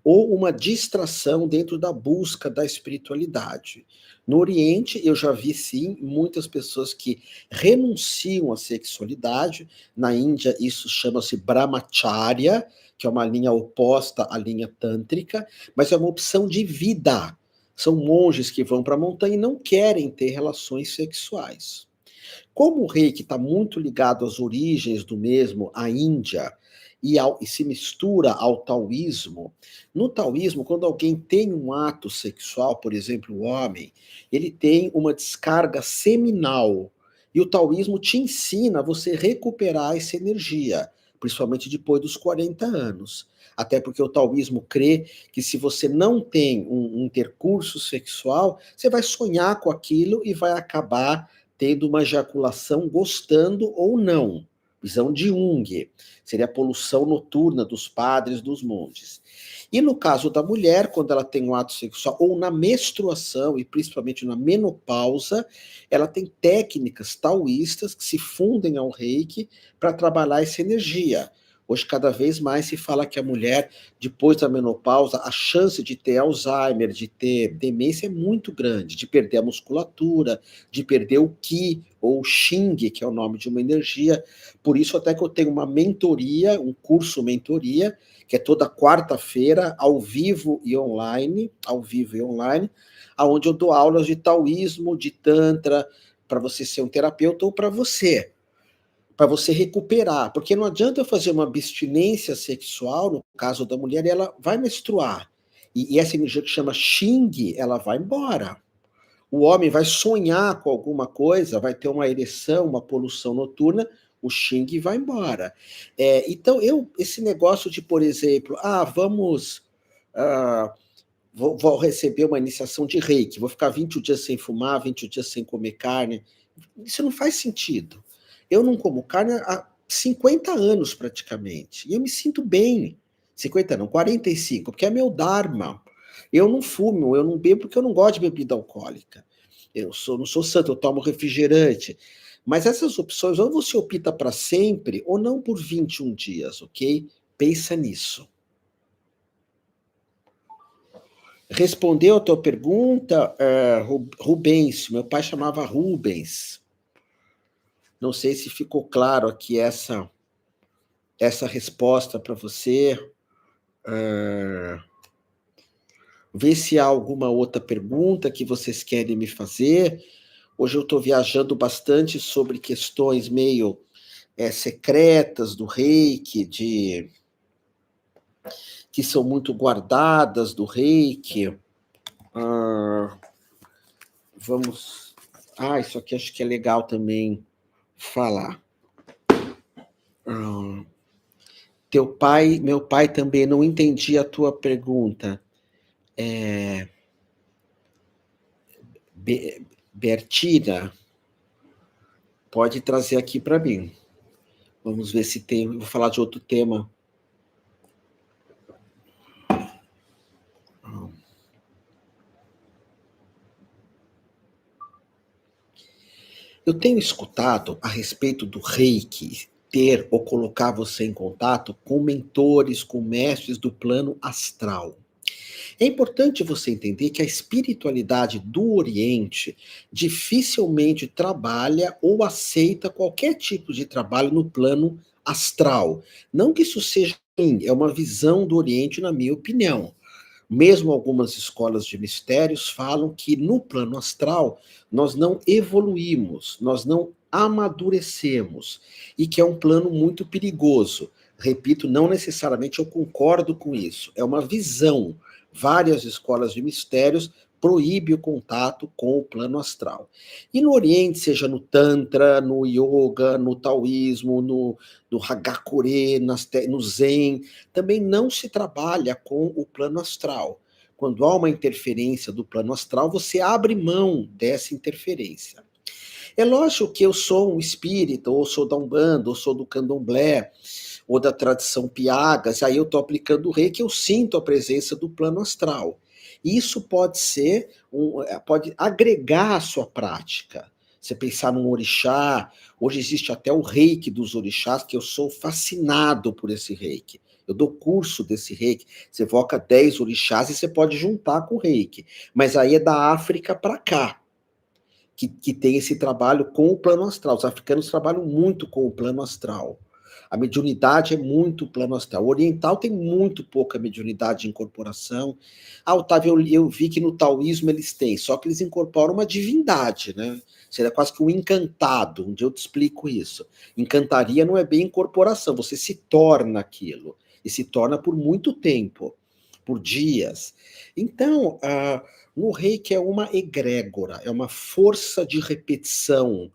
[SPEAKER 1] ou uma distração dentro da busca da espiritualidade. No Oriente, eu já vi, sim, muitas pessoas que renunciam à sexualidade. Na Índia, isso chama-se brahmacharya, que é uma linha oposta à linha tântrica, mas é uma opção de vida. São monges que vão para a montanha e não querem ter relações sexuais. Como o reiki está muito ligado às origens do mesmo, à Índia, e se mistura ao taoísmo, no taoísmo, quando alguém tem um ato sexual, por exemplo, o homem, ele tem uma descarga seminal. E o taoísmo te ensina a você recuperar essa energia, principalmente depois dos 40 anos. Até porque o taoísmo crê que se você não tem um intercurso sexual, você vai sonhar com aquilo e vai acabar tendo uma ejaculação gostando ou não. Visão de Jung, seria a poluição noturna dos padres, dos monges. E no caso da mulher, quando ela tem um ato sexual, ou na menstruação, e principalmente na menopausa, ela tem técnicas taoístas que se fundem ao reiki para trabalhar essa energia. Hoje, cada vez mais se fala que a mulher, depois da menopausa, a chance de ter Alzheimer, de ter demência é muito grande, de perder a musculatura, de perder o Qi, ou o Xing, que é o nome de uma energia. Por isso, até que eu tenho uma mentoria, um curso mentoria, que é toda quarta-feira, ao vivo e online, onde eu dou aulas de taoísmo, de tantra, para você ser um terapeuta ou para você recuperar, porque não adianta eu fazer uma abstinência sexual, no caso da mulher, ela vai menstruar, e essa energia que chama Xing, ela vai embora. O homem vai sonhar com alguma coisa, vai ter uma ereção, uma poluição noturna, o Xing vai embora. Então, esse negócio de, por exemplo, vamos, ah, vou receber uma iniciação de reiki, vou ficar 20 dias sem fumar, 20 dias sem comer carne, isso não faz sentido. Eu não como carne há 50 anos praticamente, e eu me sinto bem. 50 não, 45, porque é meu dharma. Eu não fumo, eu não bebo porque eu não gosto de bebida alcoólica. Não sou santo, eu tomo refrigerante. Mas essas opções, ou você opta para sempre, ou não por 21 dias, ok? Pensa nisso. Respondeu a tua pergunta, Rubens, meu pai chamava Rubens. Não sei se ficou claro aqui essa resposta para você. Vê se há alguma outra pergunta que vocês querem me fazer. Hoje eu estou viajando bastante sobre questões meio secretas do reiki, que são muito guardadas do reiki. Ah, vamos. Isso aqui acho que é legal também falar. Ah, meu pai também não entendi a tua pergunta. Bertina, pode trazer aqui para mim. Vamos ver se tem. Vou falar de outro tema. Eu tenho escutado a respeito do reiki ter ou colocar você em contato com mentores, com mestres do plano astral. É importante você entender que a espiritualidade do Oriente dificilmente trabalha ou aceita qualquer tipo de trabalho no plano astral. Não que isso seja ruim, é uma visão do Oriente, na minha opinião. Mesmo algumas escolas de mistérios falam que no plano astral nós não evoluímos, nós não amadurecemos, e que é um plano muito perigoso. Repito, não necessariamente eu concordo com isso, é uma visão. Várias escolas de mistérios proíbem o contato com o plano astral. E no Oriente, seja no Tantra, no Yoga, no Taoísmo, no Hagakure, no Zen, também não se trabalha com o plano astral. Quando há uma interferência do plano astral, você abre mão dessa interferência. É lógico que eu sou um espírita, ou sou da Umbanda, ou sou do Candomblé, ou da tradição Piagas, aí eu estou aplicando o reiki, eu sinto a presença do plano astral. Isso pode ser, pode agregar à sua prática. Você pensar num orixá, hoje existe até o reiki dos orixás, que eu sou fascinado por esse reiki. Eu dou curso desse reiki, você evoca 10 orixás e você pode juntar com o reiki. Mas aí é da África para cá, que tem esse trabalho com o plano astral. Os africanos trabalham muito com o plano astral. A mediunidade é muito plano astral. O oriental tem muito pouca mediunidade de incorporação. Otávio, eu vi que no taoísmo eles têm, só que eles incorporam uma divindade, né? Seria quase que um encantado, onde eu te explico isso. Encantaria não é bem incorporação, você se torna aquilo. E se torna por muito tempo, por dias. Então, no reiki é uma egrégora, é uma força de repetição.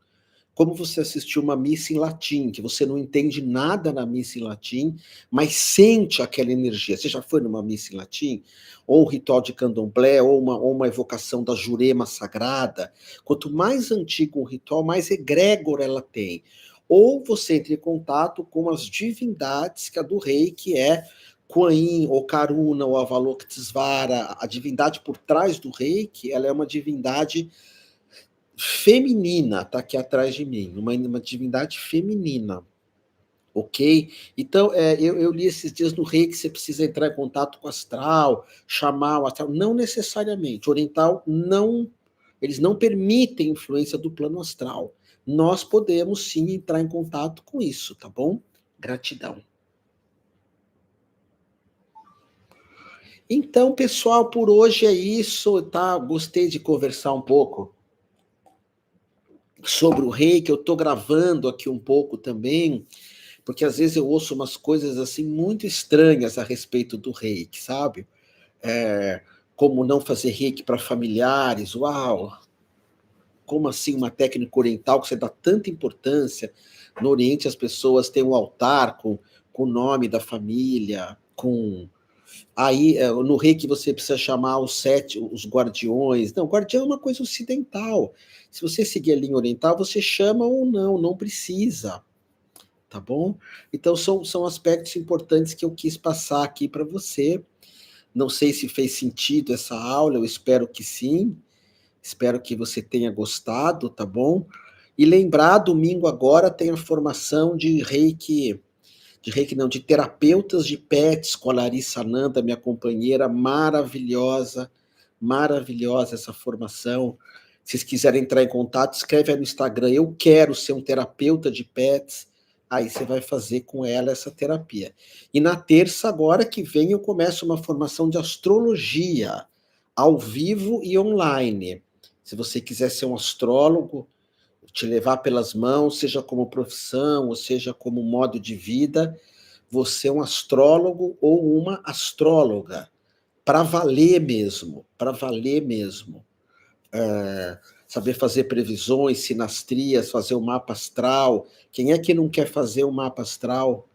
[SPEAKER 1] Como você assistiu uma missa em latim, que você não entende nada na missa em latim, mas sente aquela energia. Você já foi numa missa em latim? Ou um ritual de candomblé, ou uma evocação da Jurema Sagrada. Quanto mais antigo um ritual, mais egrégora ela tem. Ou você entra em contato com as divindades, que a do rei, que é Kuan Yin, ou Karuna, ou Avalokitesvara, a divindade por trás do reiki, ela é uma divindade feminina, tá aqui atrás de mim, uma divindade feminina, ok? Então, eu li esses dias no reiki que você precisa entrar em contato com o astral, chamar o astral, não necessariamente, o oriental não, eles não permitem influência do plano astral, nós podemos sim entrar em contato com isso, tá bom? Gratidão. Então, pessoal, por hoje é isso, tá? Gostei de conversar um pouco sobre o reiki, eu estou gravando aqui um pouco também, porque às vezes eu ouço umas coisas assim muito estranhas a respeito do reiki, sabe? É, como não fazer reiki para familiares, uau! Como assim uma técnica oriental que você dá tanta importância? No Oriente as pessoas têm um altar com o nome da família, com aí, no reiki você precisa chamar os 7, os guardiões. Não, guardião é uma coisa ocidental. Se você seguir a linha oriental, você chama ou não, não precisa, tá bom? Então, são aspectos importantes que eu quis passar aqui para você. Não sei se fez sentido essa aula, eu espero que sim. Espero que você tenha gostado, tá bom? E lembrar, domingo agora tem a formação de reiki não, de terapeutas de pets com a Larissa Nanda, minha companheira, maravilhosa, maravilhosa essa formação. Se vocês quiserem entrar em contato, escreve aí no Instagram, eu quero ser um terapeuta de pets, aí você vai fazer com ela essa terapia. E na terça, agora que vem, eu começo uma formação de astrologia, ao vivo e online. Se você quiser ser um astrólogo, te levar pelas mãos, seja como profissão, ou seja como modo de vida, você é um astrólogo ou uma astróloga, para valer mesmo, para valer mesmo. Saber fazer previsões, sinastrias, fazer o mapa astral. Quem é que não quer fazer o mapa astral?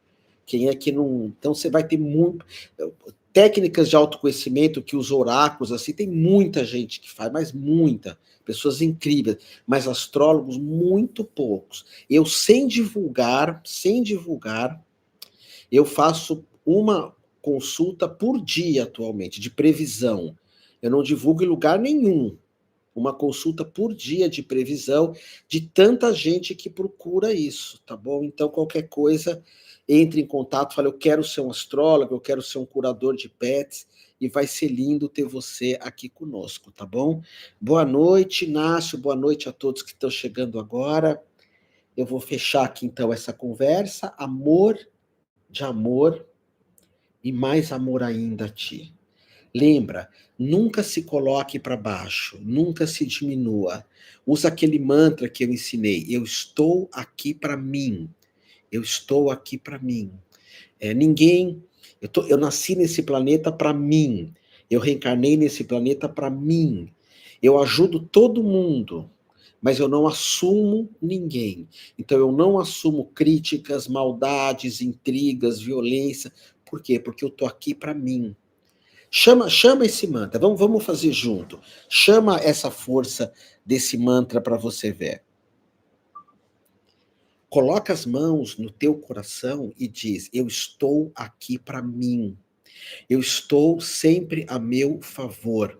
[SPEAKER 1] Quem é que não. Então você vai ter muito. Técnicas de autoconhecimento que os oráculos, assim, tem muita gente que faz, mas muita. Pessoas incríveis, mas astrólogos muito poucos. Eu, sem divulgar, eu faço uma consulta por dia atualmente, de previsão. Eu não divulgo em lugar nenhum. Uma consulta por dia de previsão de tanta gente que procura isso, tá bom? Então, qualquer coisa, entre em contato, fala, eu quero ser um astrólogo, eu quero ser um curador de pets, e vai ser lindo ter você aqui conosco, tá bom? Boa noite, Inácio, boa noite a todos que estão chegando agora. Eu vou fechar aqui, então, essa conversa. Amor de amor e mais amor ainda a ti. Lembra, nunca se coloque para baixo, nunca se diminua. Usa aquele mantra que eu ensinei, eu estou aqui para mim, eu estou aqui para mim. Ninguém, eu nasci nesse planeta para mim, eu reencarnei nesse planeta para mim, eu ajudo todo mundo, mas eu não assumo ninguém. Então eu não assumo críticas, maldades, intrigas, violência. Por quê? Porque eu estou aqui para mim. Chama esse mantra, vamos fazer junto. Chama essa força desse mantra para você ver. Coloca as mãos no teu coração e diz: eu estou aqui para mim. Eu estou sempre a meu favor.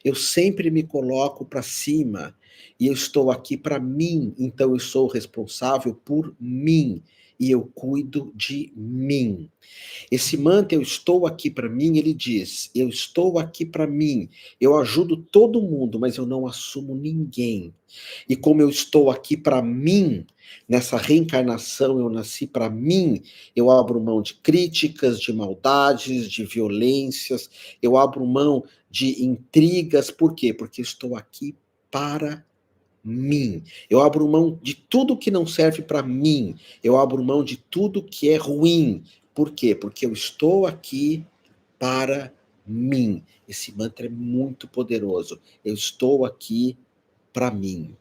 [SPEAKER 1] Eu sempre me coloco para cima e eu estou aqui para mim, então eu sou responsável por mim e eu cuido de mim. Esse mantra, eu estou aqui para mim, ele diz, eu estou aqui para mim, eu ajudo todo mundo, mas eu não assumo ninguém. E como eu estou aqui para mim, nessa reencarnação eu nasci para mim, eu abro mão de críticas, de maldades, de violências, eu abro mão de intrigas, por quê? Porque eu estou aqui para mim. Eu abro mão de tudo que não serve para mim. Eu abro mão de tudo que é ruim. Por quê? Porque eu estou aqui para mim. Esse mantra é muito poderoso. Eu estou aqui para mim.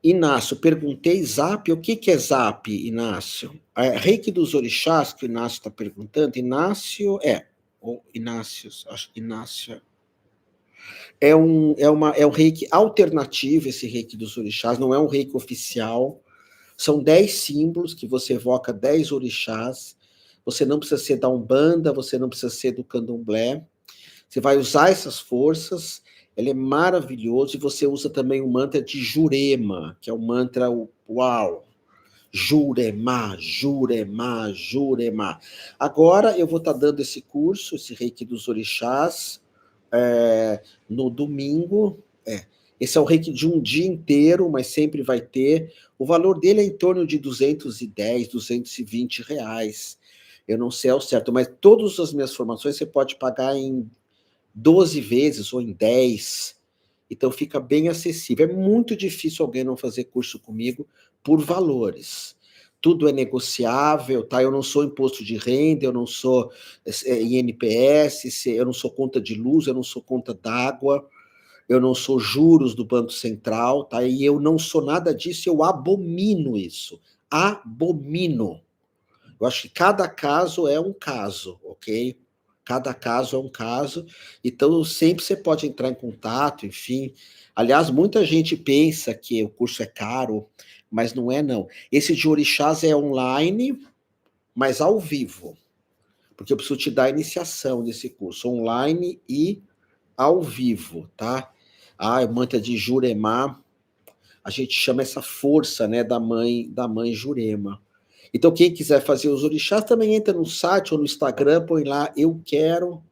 [SPEAKER 1] Inácio, perguntei Zap, o que é Zap, Inácio? Reiki dos Orixás, que o Inácio está perguntando. Inácio, ou Inácio, acho que Inácio. É um reiki alternativo, esse reiki dos orixás, não é um reiki oficial. São 10 símbolos que você evoca 10 orixás. Você não precisa ser da Umbanda, você não precisa ser do Candomblé. Você vai usar essas forças, ele é maravilhoso, e você usa também o mantra de Jurema, que é o mantra uau. Jurema, Jurema, Jurema. Agora eu vou estar dando esse curso, esse reiki dos orixás, no domingo. Esse é o reiki de um dia inteiro, mas sempre vai ter. O valor dele é em torno de 210, R$ 220. Eu não sei ao certo, mas todas as minhas formações você pode pagar em 12 vezes ou em 10. Então fica bem acessível. É muito difícil alguém não fazer curso comigo por valores. Tudo é negociável, tá? Eu não sou imposto de renda, eu não sou INPS, eu não sou conta de luz, eu não sou conta d'água, eu não sou juros do Banco Central, tá? E eu não sou nada disso, eu abomino isso. Abomino. Eu acho que cada caso é um caso, ok? Cada caso é um caso, então sempre você pode entrar em contato, enfim. Aliás, muita gente pensa que o curso é caro, mas não é não. Esse de Orixás é online, mas ao vivo, porque eu preciso te dar a iniciação desse curso, online e ao vivo, tá? O mantra de Jurema, a gente chama essa força, né, da mãe Jurema. Então, quem quiser fazer os orixás, também entra no site ou no Instagram, põe lá, eu quero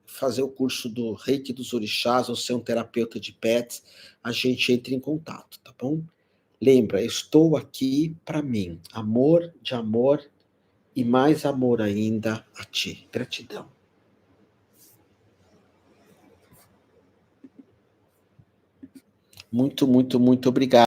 [SPEAKER 1] fazer o curso do Reiki dos Orixás, ou ser um terapeuta de pets, a gente entra em contato, tá bom? Lembra, estou aqui para mim. Amor de amor e mais amor ainda a ti. Gratidão. Muito, muito, muito obrigado.